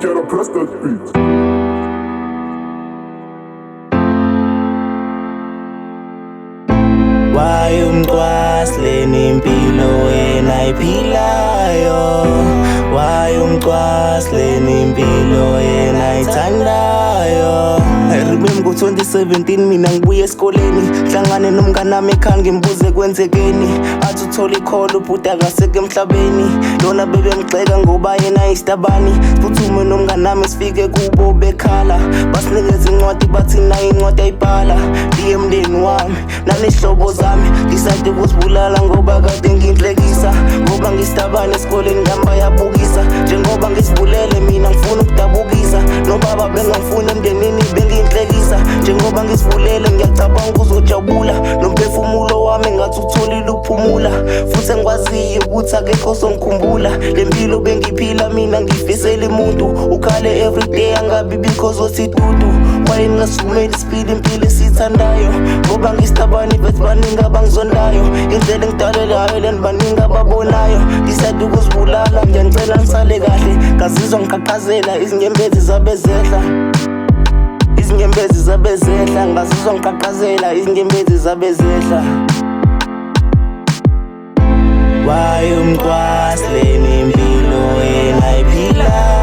gotta press that beat. Why umcwasle nempilo yena iphilayo? Why umcwasle nempilo yena ithandayo? I remember 2017 mina ngibuye esikoleni, hlangane nomnganami ekhaya ngimbuze kwenzekeni. Athi uthola ikholo ubhuti akaseke emhlabeni, lona bebemgxeka ngoba yena isitabani. Siphuthume nomnganami sifike kubo bekhala, basinikeza incwadi bathi nayo incwadi ayibhala. Ndiye mndeni wami nanihlobo zami, decide ukuzibulala ngoba kade nginhlekisa. Ngoba ngisitabani esikoleni ngihamba yabukisa, njengoba ngisivulele mina ngifuna ukudabukisa. Nobaba bengangifuna emndenini benginhlekisa, njengoba ngisivulele ngiyacabanga uzojabula. Nomphefumulo wami ngathi utholile ukuphumula, futhi engikwaziyo ukuthi akekho ozongikhumbula. Le mpilo bengiphila mina ngifisela umuntu, ukhale everyday angabi because othi dudu. Why ngingasumeli isipili impilo esithandayo, ngoba ngisitabani bethi baningi abangizondayo. Indlela engidalelayo leni baningi ababonayo, decide ukuzibulala ngiyangicela ngisale kahle. Ngazizwa ngiqhaqhazela izinyembezi zabezehla, izinyembezi zabezehla. Ngazizwa ngiqhaqhazela izinyembezi zabezehla. Why umcwasle nempilo yena iphilayo?